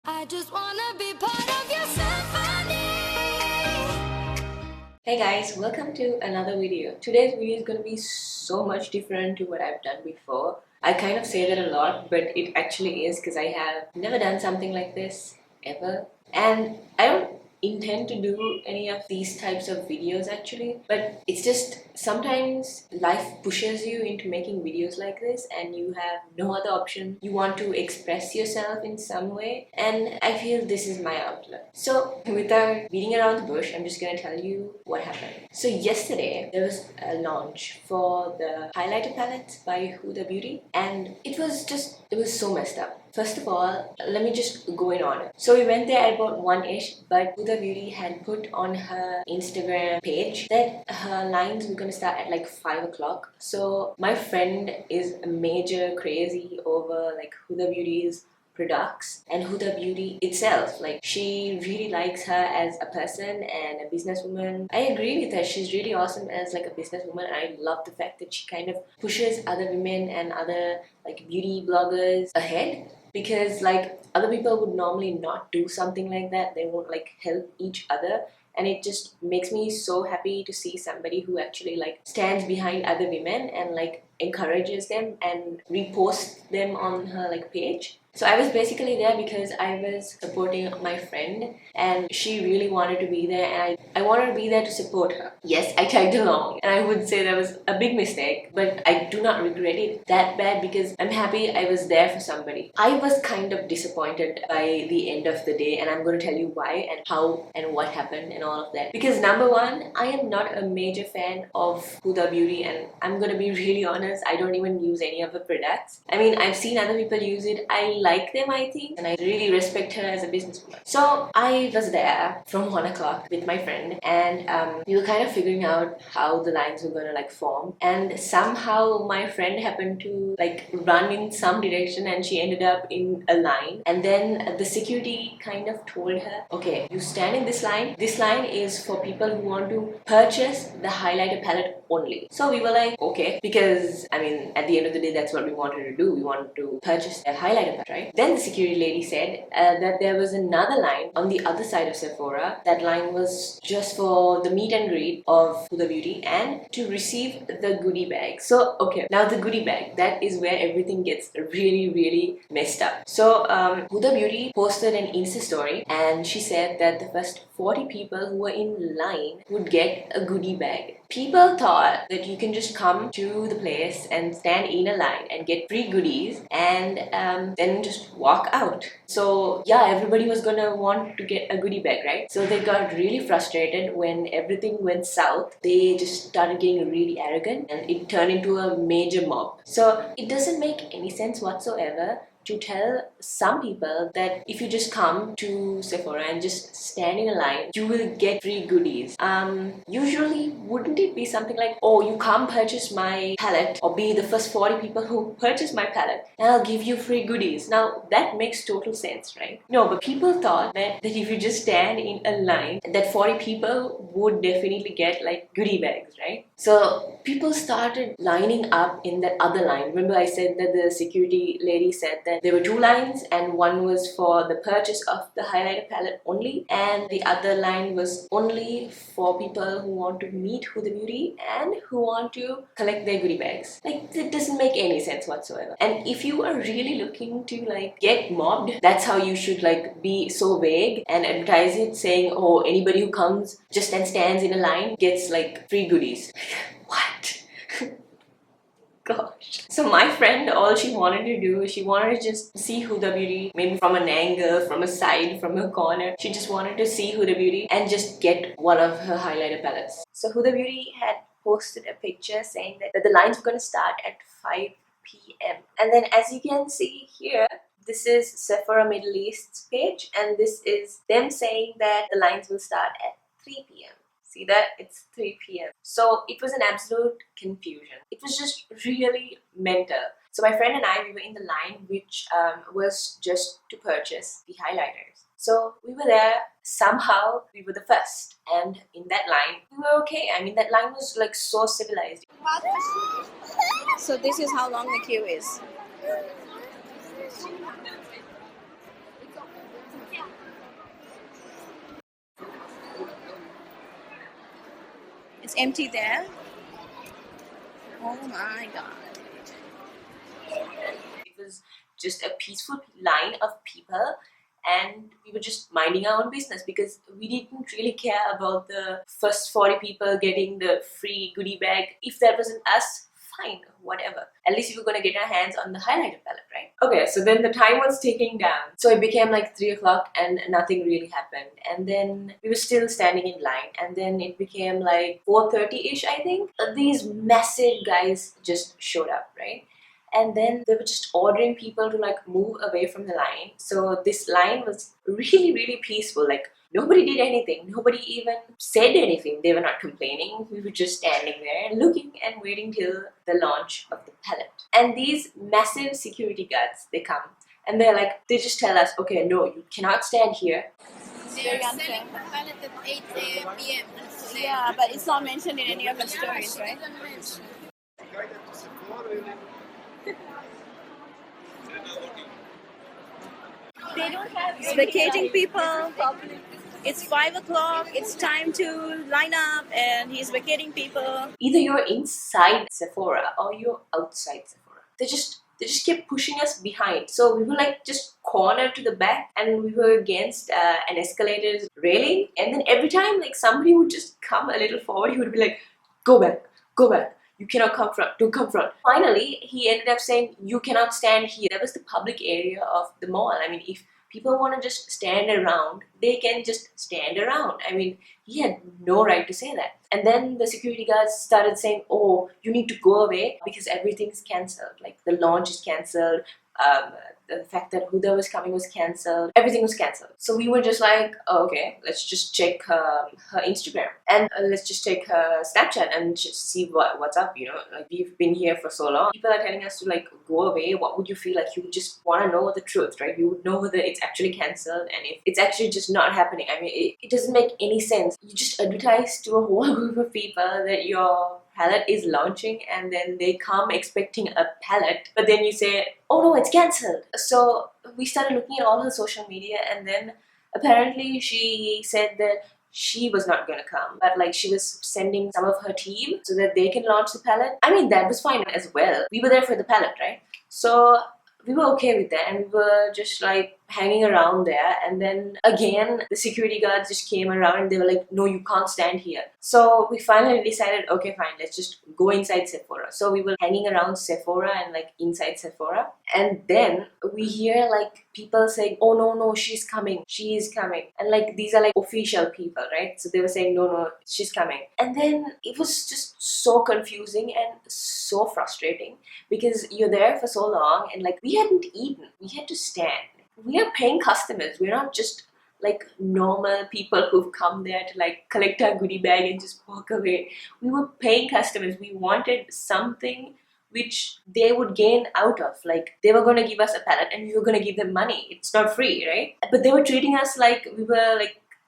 I just wanna be part of your symphony. Hey guys, welcome to another video. Today's video is going to be so much different to what I've done before. I kind of say that a lot, but it actually is because I have never done something like this ever. And I don't intend to do any of these types of videos actually, but it's just sometimes life pushes you into making videos like this and you have no other option. You want to express yourself in some way, and I feel this is my outlet. So without beating around the bush, I'm just gonna tell you what happened. So yesterday there was a launch for the highlighter palette by Huda Beauty, and it was so messed up. First of all, let me just go in order. So we went there at about 1-ish, but Huda Beauty had put on her Instagram page that her lines were gonna start at like 5 o'clock. So my friend is a major crazy over like Huda Beauty's products and Huda Beauty itself. Like, she really likes her as a person and a businesswoman. I agree with her. She's really awesome as like a businesswoman, and I love the fact that she kind of pushes other women and other like beauty bloggers ahead, because like other people would normally not do something like that. They won't like help each other, and it just makes me so happy to see somebody who actually like stands behind other women and like encourages them and reposts them on her like page. So I was basically there because I was supporting my friend and she really wanted to be there, and I wanted to be there to support her. Yes, I tagged along, and I would say that was a big mistake, but I do not regret it that bad because I'm happy I was there for somebody. I was kind of disappointed by the end of the day, and I'm going to tell you why and how and what happened and all of that. Because number one, I am not a major fan of Huda Beauty, and I'm going to be really honest, I don't even use any of the products. I mean, I've seen other people use it. I like them, I think, and I really respect her as a businesswoman. So I was there from 1 o'clock with my friend, and we were kind of figuring out how the lines were gonna like form, and somehow my friend happened to like run in some direction and she ended up in a line, and then the security kind of told her, okay, you stand in this line. This line is for people who want to purchase the highlighter palette only. So we were like, okay, because I mean, at the end of the day, that's what we wanted to do. We wanted to purchase a highlighter palette, right? Then the security lady said that there was another line on the other side of Sephora. That line was just for the meet and greet of Huda Beauty and to receive the goodie bag. So okay, now the goodie bag, that is where everything gets really messed up. So Huda Beauty posted an Insta story and she said that the first 40 people who were in line would get a goodie bag. People thought that you can just come to the place and stand in a line and get free goodies and then just walk out. So yeah, everybody was gonna want to get a goodie bag, right? So they got really frustrated when everything went south. They just started getting really arrogant and it turned into a major mob. So it doesn't make any sense whatsoever to tell some people that if you just come to Sephora and just stand in a line, you will get free goodies. Usually, wouldn't it be something like, oh, you come purchase my palette or be the first 40 people who purchase my palette and I'll give you free goodies. Now, that makes total sense, right? No, but people thought that if you just stand in a line, that 40 people would definitely get like goodie bags, right? So people started lining up in that other line. Remember I said that the security lady said that there were two lines and one was for the purchase of the highlighter palette only, and the other line was only for people who want to meet Huda Beauty and who want to collect their goodie bags. Like, it doesn't make any sense whatsoever. And if you are really looking to like get mobbed, that's how you should like be so vague and advertise it, saying, oh, anybody who comes just and stands in a line gets like free goodies. What? Gosh. So my friend, all she wanted to do is she wanted to just see Huda Beauty, maybe from an angle, from a side, from a corner. She just wanted to see Huda Beauty and just get one of her highlighter palettes. So Huda Beauty had posted a picture saying that the lines were going to start at 5 p.m. And then as you can see here, this is Sephora Middle East's page, and this is them saying that the lines will start at 3 p.m. See that? It's 3 p.m. So it was an absolute confusion. It was just really mental. So my friend and I, we were in the line, which was just to purchase the highlighters. So we were there. Somehow we were the first, and in that line we were okay. I mean, that line was like so civilized. So this is how long the queue is. It's empty there. Oh my god. It was just a peaceful line of people, and we were just minding our own business because we didn't really care about the first 40 people getting the free goodie bag. If that wasn't us, fine, whatever. At least we were gonna get our hands on the highlighter palette, right? Okay, so then the time was ticking down. So it became like 3 o'clock and nothing really happened. And then we were still standing in line, and then it became like 4:30-ish, I think. These massive guys just showed up, right? And then they were just ordering people to like move away from the line. So this line was really peaceful. Like nobody did anything, nobody even said anything. They were not complaining. We were just standing there looking and waiting till the launch of the palette. And these massive security guards, they come and they're like, they just tell us, okay, no, you cannot stand here. They are selling the palette at 8 p.m. Yeah, but it's not mentioned in any of the stories, right? They don't have. It's vacating people. It's 5 o'clock. It's time to line up, and he's vacating people. Either you're inside Sephora or you're outside Sephora. They just kept pushing us behind. So we were like just cornered to the back, and we were against an escalator's railing. And then every time like somebody would just come a little forward, he would be like, go back, go back. You cannot come front, don't come front. Finally, he ended up saying, you cannot stand here. That was the public area of the mall. I mean, if people want to just stand around, they can just stand around. I mean, he had no right to say that. And then the security guards started saying, oh, you need to go away because everything's cancelled. Like the launch is cancelled. The fact that Huda was coming was cancelled. Everything was cancelled. So we were just like, oh, okay, let's just check her Instagram, and let's just check her Snapchat and just see what's up, you know. Like, we've been here for so long. People are telling us to like go away. What would you feel? Like, you would just want to know the truth, right? You would know whether it's actually cancelled and if it's actually just not happening. I mean, it doesn't make any sense. You just advertise to a whole group of people that your palette is launching, and then they come expecting a palette, but then you say, oh no, it's cancelled. So we started looking at all her social media, and then apparently she said that she was not gonna come, but like she was sending some of her team so that they can launch the palette. I mean, that was fine as well. We were there for the palette, right? So we were okay with that, and we were just like hanging around there. And then again, the security guards just came around and they were like, no, you can't stand here. So we finally decided, okay, fine, let's just go inside Sephora. So we were hanging around Sephora and like inside Sephora, and then we hear like people saying, oh no, she's coming, she is coming. And like these are like official people, right? So they were saying, no, she's coming. And then it was just so confusing and so frustrating because you're there for so long, and like we hadn't eaten, we had to stand. We are paying customers. We're not just like normal people who've come there to like collect our goodie bag and just walk away. We were paying customers. We wanted something which they would gain out of. Like, they were going to give us a palette and we were going to give them money. It's not free, right? But they were treating us like we were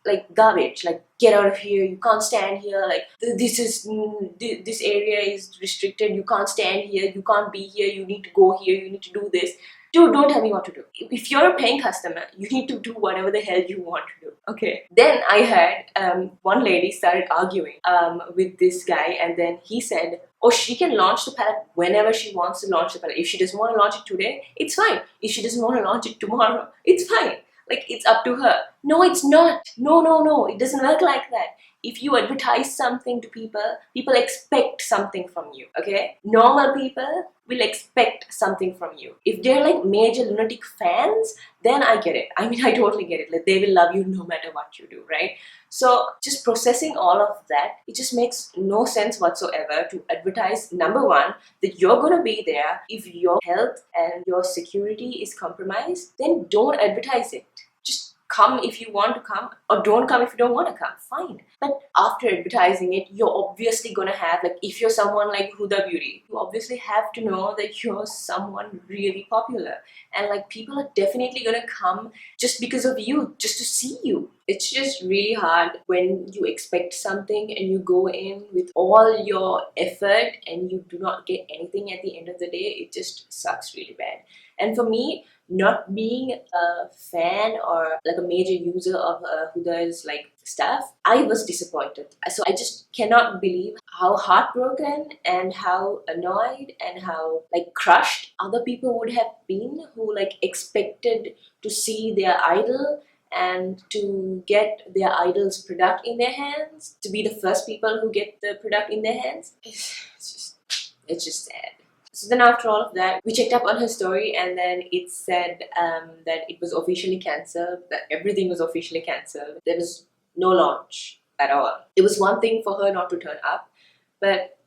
like garbage. Like, get out of here, you can't stand here, like this area is restricted, you can't stand here, you can't be here, you need to go here, you need to do this. Dude, don't tell me what to do. If you're a paying customer, you need to do whatever the hell you want to do. Okay. Then I heard one lady started arguing with this guy, and then he said, oh, she can launch the palette whenever she wants to launch the palette. If she doesn't want to launch it today, it's fine. If she doesn't want to launch it tomorrow, it's fine. Like, it's up to her. No, it's not. No. It doesn't work like that. If you advertise something to people, people expect something from you, okay? Normal people will expect something from you. If they're like major lunatic fans, then I get it. I mean, I totally get it. Like, they will love you no matter what you do, right? So just processing all of that, it just makes no sense whatsoever to advertise, number one, that you're gonna be there. If your health and your security is compromised, then don't advertise it. Just come if you want to come, or don't come if you don't want to come, fine. But after advertising it, you're obviously gonna have, like, if you're someone like Huda Beauty, you obviously have to know that you're someone really popular, and like people are definitely gonna come just because of you, just to see you. It's just really hard when you expect something and you go in with all your effort and you do not get anything at the end of the day. It just sucks really bad. And for me, not being a fan or like a major user of Huda's like stuff, I was disappointed. So I just cannot believe how heartbroken and how annoyed and how like crushed other people would have been who like expected to see their idol and to get their idol's product in their hands, to be the first people who get the product in their hands. It's just sad. So then after all of that, we checked up on her story and then it said that it was officially cancelled, that everything was officially cancelled. There was no launch at all. It was one thing for her not to turn up, but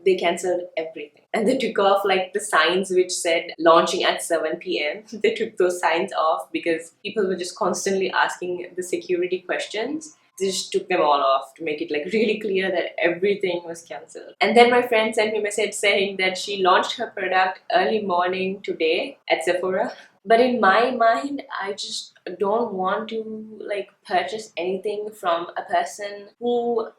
they cancelled everything. And they took off like the signs which said launching at 7 p.m. They took those signs off because people were just constantly asking the security questions. They just took them all off to make it like really clear that everything was cancelled. And then my friend sent me a message saying that she launched her product early morning today at Sephora. But in my mind, I just don't want to like purchase anything from a person who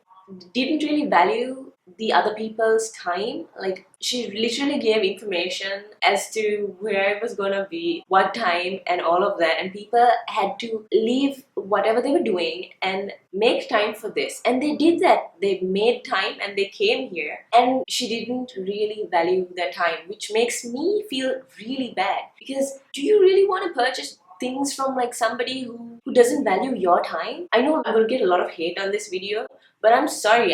didn't really value the other people's time. Like she literally gave information as to where it was gonna be, what time, and all of that, and people had to leave whatever they were doing and make time for this, and they did that. They made time and they came here, and she didn't really value their time, which makes me feel really bad. Because do you really want to purchase things from like somebody who doesn't value your time? I know I'm gonna get a lot of hate on this video, but I'm sorry,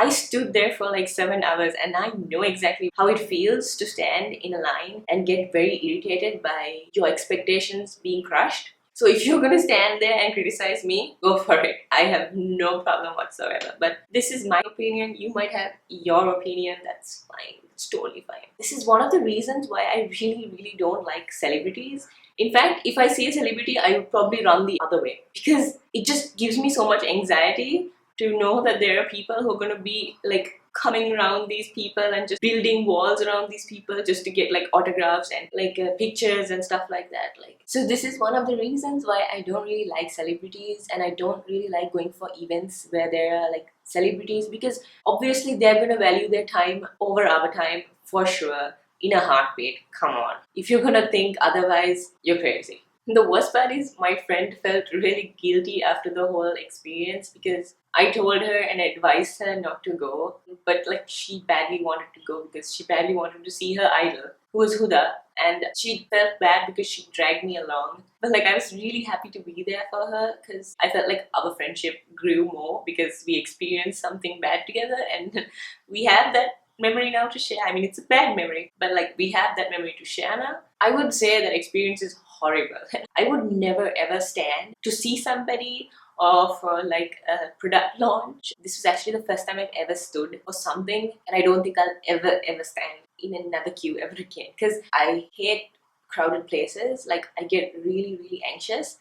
I stood there for like 7 hours and I know exactly how it feels to stand in a line and get very irritated by your expectations being crushed. So if you're gonna stand there and criticize me, go for it. I have no problem whatsoever. But this is my opinion. You might have your opinion. That's fine. It's totally fine. This is one of the reasons why I really don't like celebrities. In fact, if I see a celebrity, I would probably run the other way because it just gives me so much anxiety to know that there are people who are going to be like coming around these people and just building walls around these people just to get like autographs and like pictures and stuff like that. Like, so this is one of the reasons why I don't really like celebrities, and I don't really like going for events where there are like celebrities, because obviously they're going to value their time over our time for sure, in a heartbeat. Come on, if you're gonna think otherwise, you're crazy. The worst part is my friend felt really guilty after the whole experience because I told her and advised her not to go, but like she badly wanted to go because she badly wanted to see her idol, who was Huda, and she felt bad because she dragged me along. But like I was really happy to be there for her because I felt like our friendship grew more because we experienced something bad together and we have that memory now to share. I mean, it's a bad memory, but like we have that memory to share now. I would say that experience is horrible. I would never ever stand to see somebody or for like a product launch. This was actually the first time I've ever stood for something, and I don't think I'll ever stand in another queue ever again because I hate crowded places. Like I get really anxious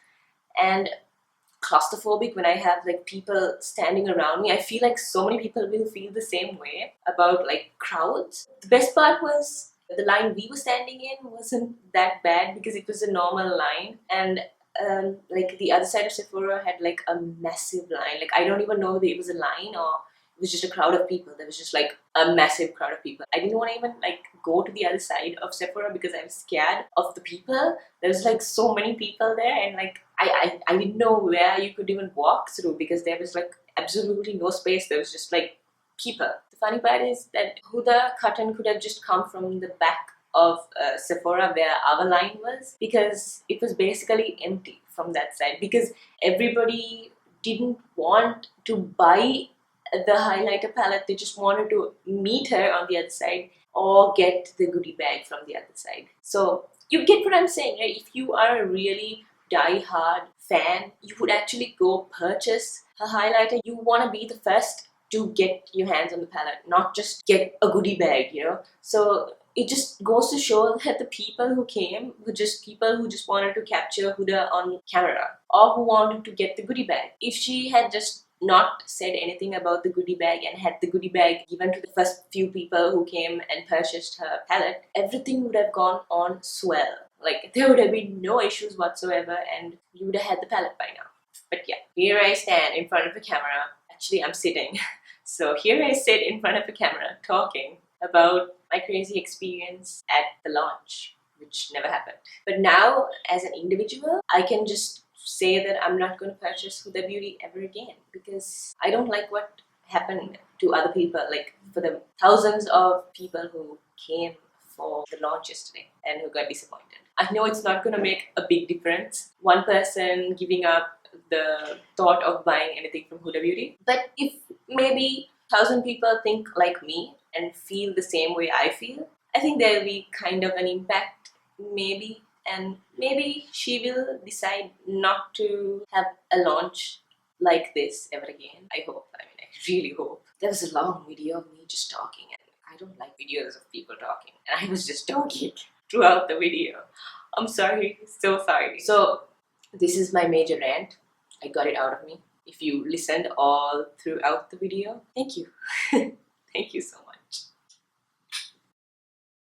and claustrophobic when I have like people standing around me. I feel like so many people will feel the same way about like crowds. The best part was the line we were standing in wasn't that bad because it was a normal line, and like the other side of Sephora had like a massive line. Like I don't even know if it was a line or it was just a crowd of people. There was just like a massive crowd of people. I didn't want to even like go to the other side of Sephora because I was scared of the people. There was like so many people there, and like I didn't know where you could even walk through because there was like absolutely no space. There was just like people. The funny part is that Huda curtain could have just come from the back of Sephora where our line was, because it was basically empty from that side because everybody didn't want to buy the highlighter palette. They just wanted to meet her on the other side or get the goodie bag from the other side. So you get what I'm saying, right? If you are a really die-hard fan, you would actually go purchase her highlighter. You want to be the first to get your hands on the palette, not just get a goodie bag, you know? So it just goes to show that the people who came were just people who just wanted to capture Huda on camera or who wanted to get the goodie bag. If she had just not said anything about the goodie bag and had the goodie bag given to the first few people who came and purchased her palette, everything would have gone on swell. Like there would have been no issues whatsoever and you would have had the palette by now. But yeah, here I stand in front of the camera. Actually, I'm sitting. So here I sit in front of the camera talking about my crazy experience at the launch. which never happened. But now, as an individual, I can just say that I'm not going to purchase Huda Beauty ever again because I don't like what happened to other people, like for the thousands of people who came for the launch yesterday and who got disappointed. I know it's not going to make a big difference, one person giving up the thought of buying anything from Huda Beauty, but if maybe 1,000 people think like me and feel the same way I feel, I think there will be kind of an impact, maybe, and maybe she will decide not to have a launch like this ever again. I hope. I mean, I really hope. There was a long video of me just talking, and I don't like videos of people talking, and I was just talking throughout the video. I'm sorry, so sorry. So, this is my major rant. I got it out of me. If you listened all throughout the video, thank you. Thank you so much.